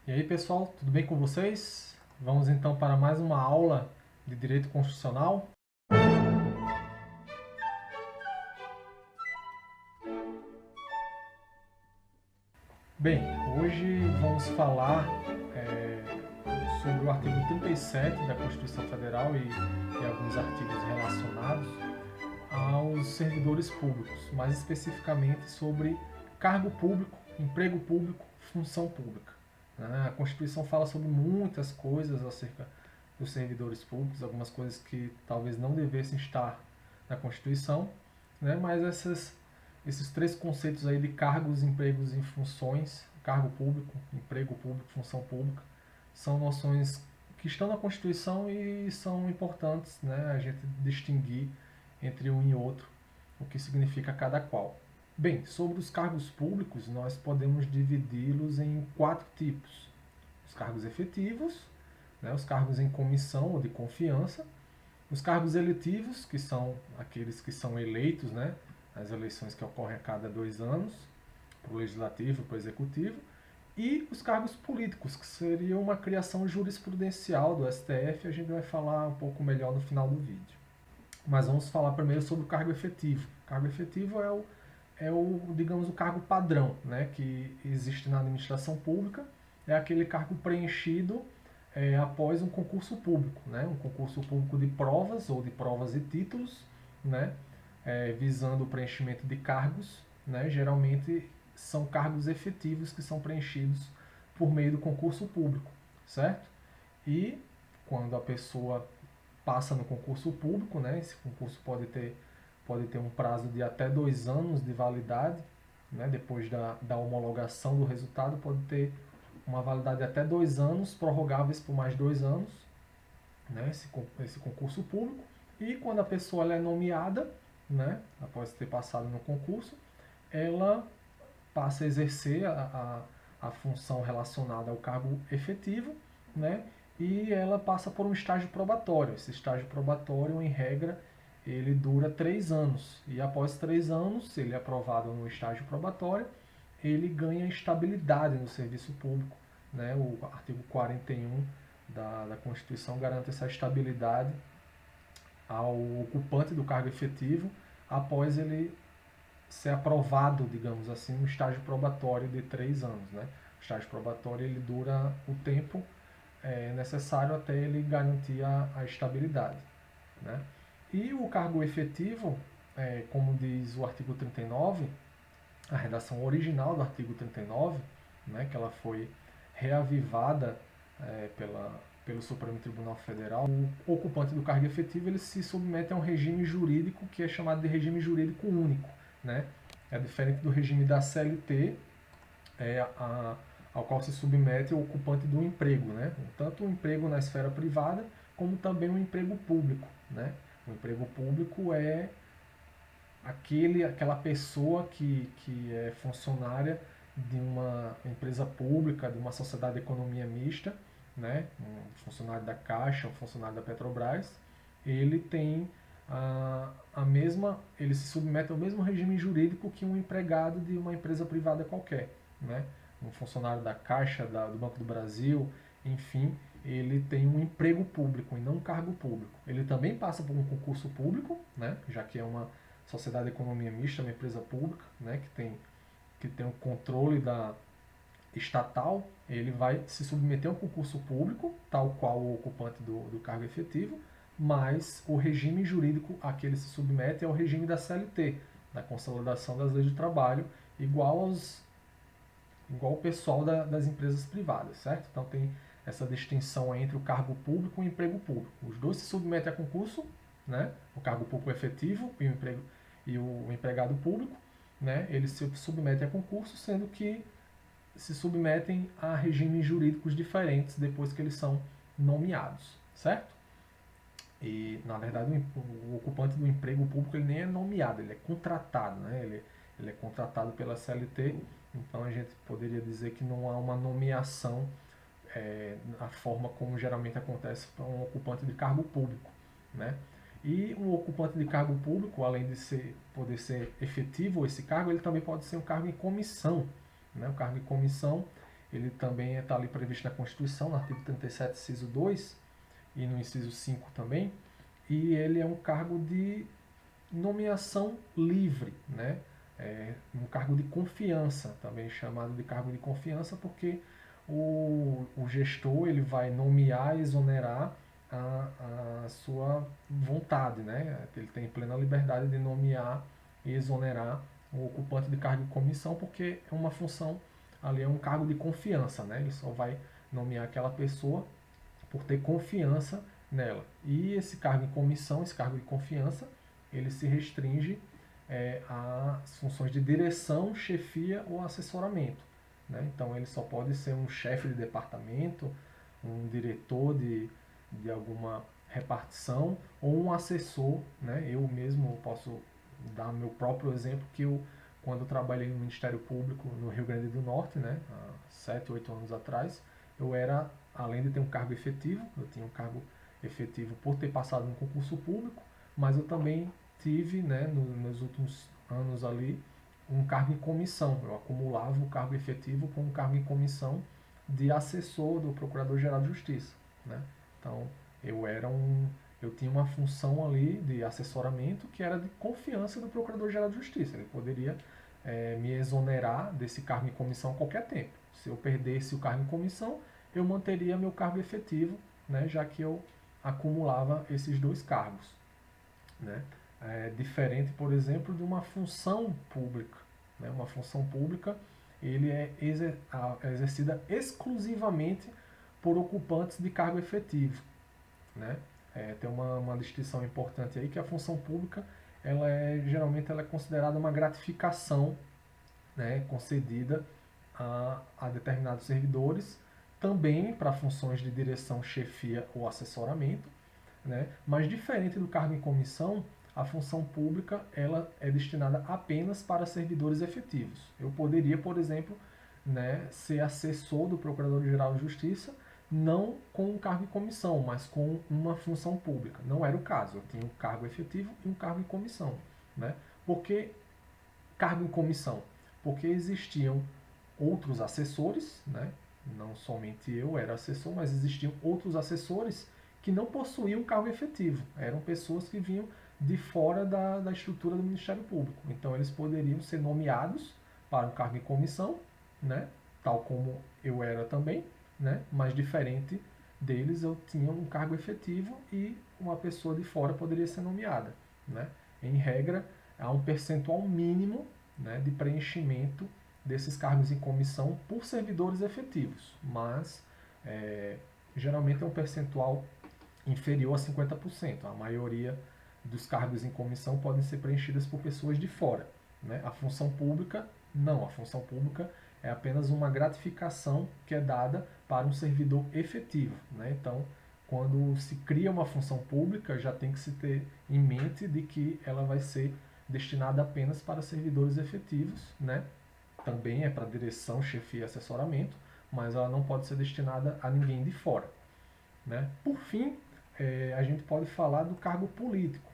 E aí, pessoal, tudo bem com vocês? Vamos então para mais uma aula de Direito Constitucional. Bem, hoje vamos falar é, sobre o artigo 37 da Constituição Federal e alguns artigos relacionados aos servidores públicos, mais especificamente sobre cargo público, emprego público, função pública. A Constituição fala sobre muitas coisas acerca dos servidores públicos, algumas coisas que talvez não devessem estar na Constituição, mas esses três conceitos aí de cargos, empregos e funções, cargo público, emprego público, função pública, são noções que estão na Constituição e são importantes, a gente distinguir entre um e outro, o que significa cada qual. Bem, sobre os cargos públicos, nós podemos dividi-los em quatro tipos: os cargos efetivos, os cargos em comissão ou de confiança, os cargos eletivos, que são aqueles que são eleitos, as eleições que ocorrem a cada 2 anos, para o legislativo, para o executivo, e os cargos políticos, que seria uma criação jurisprudencial do STF, a gente vai falar um pouco melhor no final do vídeo. Mas vamos falar primeiro sobre o cargo efetivo. O cargo efetivo digamos, o cargo padrão, que existe na administração pública. É aquele cargo preenchido após um concurso público, um concurso público de provas ou de provas e títulos, visando o preenchimento de cargos. Geralmente são cargos efetivos que são preenchidos por meio do concurso público, certo? E quando a pessoa passa no concurso público, esse concurso pode ter um prazo de até 2 anos de validade, depois da homologação do resultado, pode ter uma validade de até 2 anos, prorrogáveis por mais 2 anos, esse concurso público. E quando a pessoa é nomeada, após ter passado no concurso, ela passa a exercer a função relacionada ao cargo efetivo, e ela passa por um estágio probatório. Esse estágio probatório, em regra, ele dura 3 anos. E após 3 anos, se ele é aprovado no estágio probatório, ele ganha estabilidade no serviço público. O artigo 41 da Constituição garante essa estabilidade ao ocupante do cargo efetivo após ele ser aprovado, digamos assim, no estágio probatório de 3 anos. O estágio probatório ele dura o tempo necessário até ele garantir a estabilidade. E o cargo efetivo, como diz o artigo 39, a redação original do artigo 39, que ela foi reavivada pelo Supremo Tribunal Federal, o ocupante do cargo efetivo ele se submete a um regime jurídico que é chamado de regime jurídico único. É diferente do regime da CLT, ao qual se submete o ocupante do emprego, tanto o emprego na esfera privada como também o emprego público. O emprego público é aquela pessoa que é funcionária de uma empresa pública, de uma sociedade de economia mista, um funcionário da Caixa, um funcionário da Petrobras, ele tem ele se submete ao mesmo regime jurídico que um empregado de uma empresa privada qualquer, um funcionário da Caixa, do Banco do Brasil, enfim, ele tem um emprego público e não um cargo público. Ele também passa por um concurso público, já que é uma sociedade de economia mista, uma empresa pública, que tem o controle estatal. Ele vai se submeter a um concurso público, tal qual o ocupante do cargo efetivo, mas o regime jurídico a que ele se submete é o regime da CLT, da Consolidação das Leis do Trabalho, igual o pessoal das empresas privadas, certo? Então tem essa distinção entre o cargo público e o emprego público. Os dois se submetem a concurso, o cargo público efetivo e o empregado público, eles se submetem a concurso, sendo que se submetem a regimes jurídicos diferentes depois que eles são nomeados, certo? E, na verdade, o ocupante do emprego público ele nem é nomeado, ele é contratado, ele é contratado pela CLT, então a gente poderia dizer que não há uma nomeação a forma como geralmente acontece para um ocupante de cargo público. E o ocupante de cargo público, além de poder ser efetivo esse cargo, ele também pode ser um cargo em comissão. O cargo em comissão ele também está ali previsto na Constituição, no artigo 37, inciso 2, e no inciso 5 também, e ele é um cargo de nomeação livre, né? É um cargo de confiança, também chamado de cargo de confiança, porque o gestor ele vai nomear e exonerar a sua vontade, né? Ele tem plena liberdade de nomear e exonerar o ocupante de cargo de comissão, porque é uma função ali, é um cargo de confiança, né? Ele só vai nomear aquela pessoa por ter confiança nela. E esse cargo em comissão, esse cargo de confiança, ele se restringe às funções de direção, chefia ou assessoramento. Né? Então ele só pode ser um chefe de departamento, um diretor de alguma repartição ou um assessor. Né? Eu mesmo posso dar meu próprio exemplo, que eu, quando eu trabalhei no Ministério Público no Rio Grande do Norte, né, há 7, 8 anos atrás, eu era, além de ter um cargo efetivo, eu tinha um cargo efetivo por ter passado no concurso público, mas eu também tive, né, nos últimos anos ali, um cargo em comissão. Eu acumulava o cargo efetivo com um cargo em comissão de assessor do Procurador-Geral de Justiça. Né? Então, eu tinha uma função ali de assessoramento que era de confiança do Procurador-Geral de Justiça. Ele poderia me exonerar desse cargo em comissão a qualquer tempo. Se eu perdesse o cargo em comissão, eu manteria meu cargo efetivo, né, já que eu acumulava esses dois cargos. Né? Diferente, por exemplo, de uma função pública. Né? Uma função pública ele é exercida exclusivamente por ocupantes de cargo efetivo. Né? Tem uma distinção importante aí, que a função pública geralmente ela é considerada uma gratificação, né, concedida a determinados servidores, também para funções de direção, chefia ou assessoramento. Né? Mas diferente do cargo em comissão, a função pública ela é destinada apenas para servidores efetivos. Eu poderia, por exemplo, né, ser assessor do Procurador-Geral de Justiça, não com um cargo em comissão, mas com uma função pública. Não era o caso. Eu tinha um cargo efetivo e um cargo em comissão. Né? Por que cargo em comissão? Porque existiam outros assessores, né? Não somente eu era assessor, mas existiam outros assessores que não possuíam cargo efetivo. Eram pessoas que vinham de fora da estrutura do Ministério Público. Então eles poderiam ser nomeados para um cargo em comissão, né? Tal como eu era também, né? Mas diferente deles, eu tinha um cargo efetivo e uma pessoa de fora poderia ser nomeada. Né? Em regra, há um percentual mínimo, né, de preenchimento desses cargos em comissão por servidores efetivos, mas geralmente é um percentual inferior a 50%. A maioria dos cargos em comissão podem ser preenchidas por pessoas de fora. Né? A função pública, não. A função pública é apenas uma gratificação que é dada para um servidor efetivo. Né? Então, quando se cria uma função pública, já tem que se ter em mente de que ela vai ser destinada apenas para servidores efetivos, né? Também é para direção, chefia e assessoramento, mas ela não pode ser destinada a ninguém de fora. Né? Por fim, a gente pode falar do cargo político.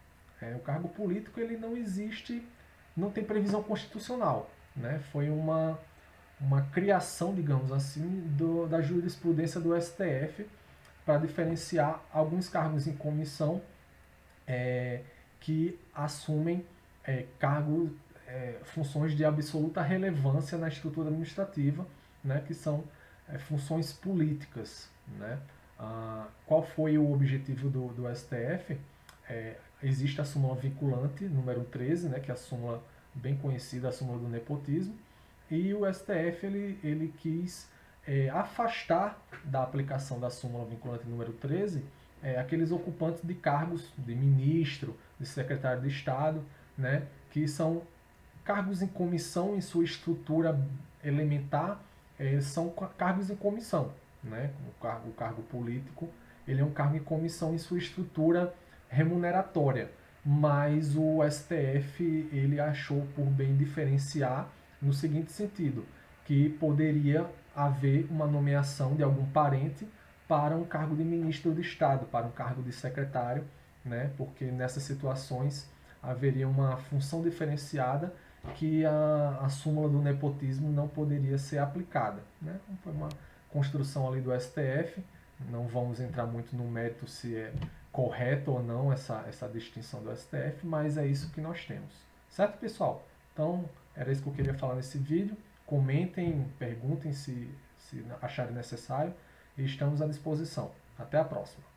O cargo político ele não existe, não tem previsão constitucional. Né? Foi uma criação, digamos assim, da jurisprudência do STF para diferenciar alguns cargos em comissão que assumem cargos, funções de absoluta relevância na estrutura administrativa, né, que são funções políticas. Né? Qual foi o objetivo do STF? Existe a súmula vinculante, número 13, né, que é a súmula bem conhecida, a súmula do nepotismo, e o STF ele quis afastar da aplicação da súmula vinculante número 13 aqueles ocupantes de cargos de ministro, de secretário de Estado, né, que são cargos em comissão em sua estrutura elementar, são cargos em comissão. Né? O cargo político ele é um cargo em comissão em sua estrutura remuneratória, mas o STF ele achou por bem diferenciar no seguinte sentido, que poderia haver uma nomeação de algum parente para um cargo de ministro de Estado, para um cargo de secretário, né? Porque nessas situações haveria uma função diferenciada que a súmula do nepotismo não poderia ser aplicada, né? Foi uma construção ali do STF, não vamos entrar muito no mérito se é correto ou não essa distinção do STF, mas é isso que nós temos. Certo, pessoal? Então, era isso que eu queria falar nesse vídeo. Comentem, perguntem se acharem necessário e estamos à disposição. Até a próxima!